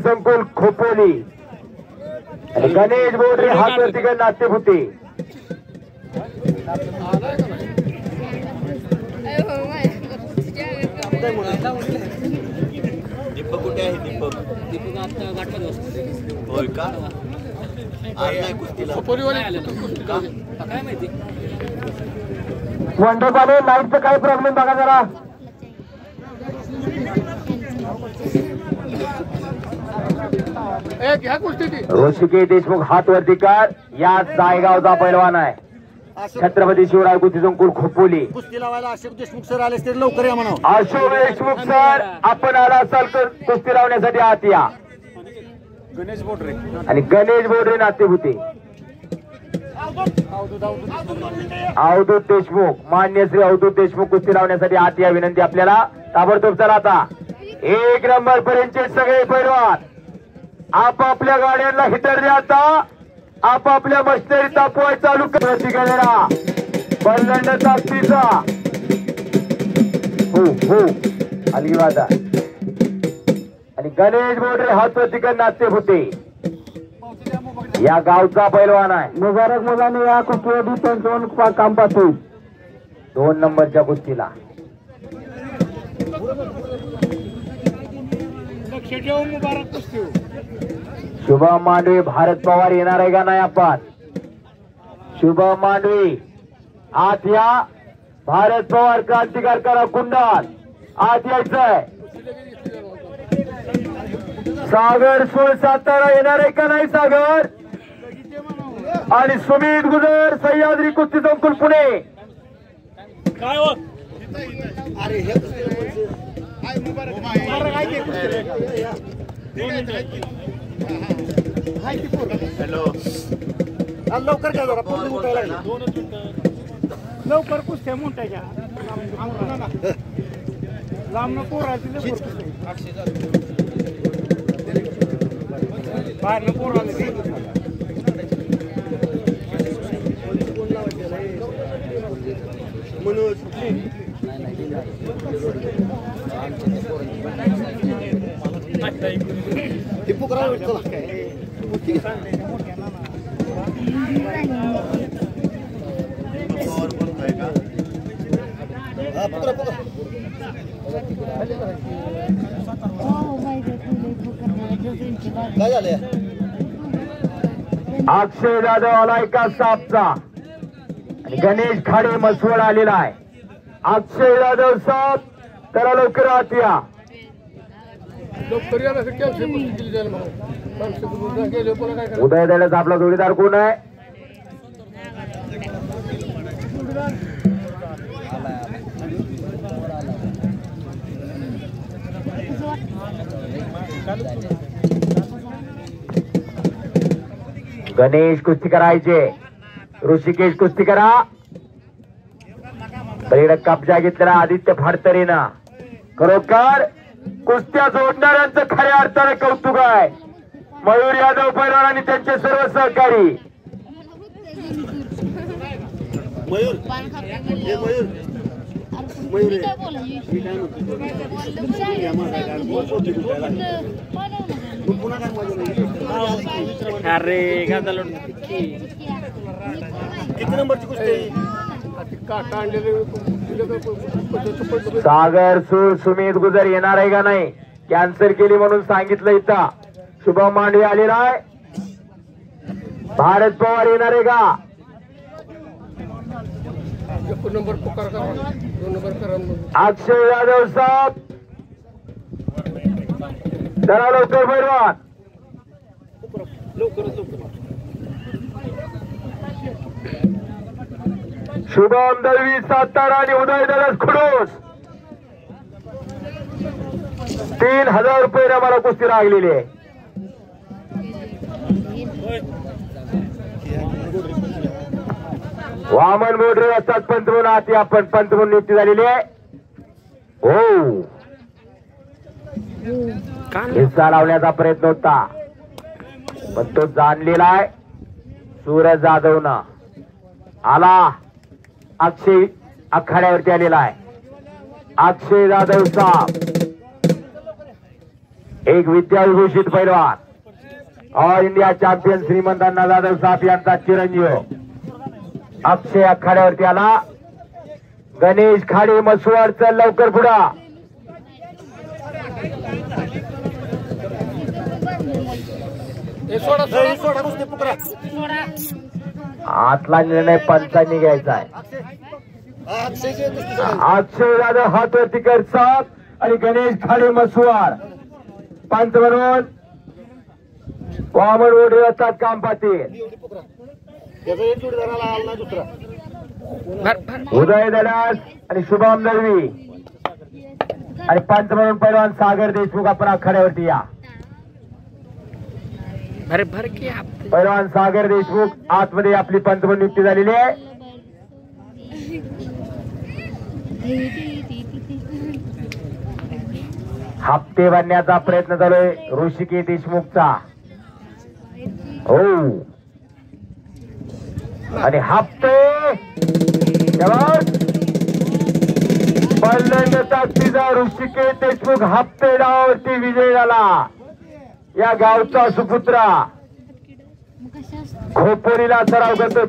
संकुल खोपोली आणि गणेश बोडरे हात वरती घेऊन नाट्यभूती. दीपक कुठे आहे? दीपक आता गाठपात बसतो. होय का? काय माहिती वंडर चालू लाईटचा काय प्रॉब्लेम बघा जरा. ऋषिकेश देशमुख हात वरती कर. या जायगावचा पैलवान आहे छत्रपती शिवराय कुस्ती संकुल खोपोली. कुस्ती लावायला अशोक देशमुख सर आले तरी लवकर या म्हणा. अशोक देशमुख सर आपण आला असाल तर कुस्ती लावण्यासाठी आत या. गणेश बोडरे आणि गणेश बोडरे नाट्यभूती. अवधूत देशमुख मान्य श्री अवधूत देशमुख कुस्ती लावण्यासाठी आत या विनंती आपल्याला. ताबडतोब चला आता 1 नंबर पर्यंतचे सगळे पैलवान आपापल्या गाड्यांना हिटर द्या. आता आपापल्या मशिनरी तापवाय चालू करा. बल्लंड ताकदीचा हो हो अलगीवादा आणि गणेश बोडरे हात वरती नाट्यभूती. या गावचा पैलवान आहे. मुबारक मुलाने या कुस्तीमध्ये त्यांचं काम पाहतो 2 नंबरच्या कुस्तीला. शुभम मांडवी भारत पवार येणार आहे का नाही? आपण शुभम मांडवी आत या. भारत पवार क्रांतिकार करा कुंडाल आत यायचंय. सागर सोळ सातारा येणार आहे का नाही? सागर आणि सुमित गुजर सह्याद्री कुस्ती संकुल पुणे. हॅलो लवकर काय जरा पोरं उठायला लवकर कुस्त्या मोठायच्या लांब पोराची बाहेर पोर आले मनोज टिप्पू करा काय झाले? अक्षय जाधव आलाय का सापचा आणि गणेश खाडे मसवड आलेला आहे. अक्षय जाधव साप त्याला लवकर आत या. उदय द्यायला आपला जोडीदार कोण आहे? गणेश कुस्ती करायचे. ऋषिकेश कुस्ती करा. पलीकडे कब्जा घेतलेला आदित्य फडतरेनं. खरोखर कुस्त्या जोडणाऱ्यांचं खऱ्या अर्थाने कौतुक आहे. मयूर यादव पैलवान आणि त्यांचे सर्व सहकारी. मयूर मयूर अरे किती नंबरची कुस्ती? सागर सूर सुमित गुजर येणार आहे का नाही? कॅन्सल केली म्हणून सांगितलं इथं. शुभम मांडवी आलेला आहे. भारत पवार येणार आहे का? अक्षय यादव साहेब जरा लवकर पैलवान. शुभम दळवी सातारा आणि उदय दलस खुडूस 3000 रुपये मला कुस्ती लागलेली आहे. वामन बोडरे असतात पंत म्हणून आती आपण पंत म्हणून नियुक्ती झालेली आहे. हो हिस्सा लावण्याचा प्रयत्न होता पण तो जाणलेला आहे. सूरज जाधव ना आला. अक्षय आखाड्यावरती आलेला आहे. अक्षय जाधव साहेब एक विद्याविभूषित पैलवान ऑल इंडिया चॅम्पियन श्रीमंत अण्णा जाधव साहेब यांचा चिरंजीव अक्षय आखाड्यावरती आला. गणेश खाडे मसवाड चल लवकर पुढा. आतला निर्णय पंचांनी घ्यायचा आहे. अक्षय जाधव हातवरती करतात आणि गणेश खाडे मसवाड पंच म्हणून वामन ओढे असतात काम पाटील. उदय दलास आणि शुभम दळवी आणि पंच म्हणून पैलवान सागर देशमुख आपण आखाड्यावरती या. पैलवान सागर देशमुख आतमध्ये आपली पंच म्हणून नियुक्ती झालेली आहे. हप्ते बांधण्याचा प्रयत्न चालूय ऋषिकेश देशमुखचा. हो आणि हप्ते बल्लंड ताकदीचा ऋषिकेश देशमुख हप्ते डावावरती विजय झाला. या गावचा सुपुत्रा खोपोरीला सराव करतो.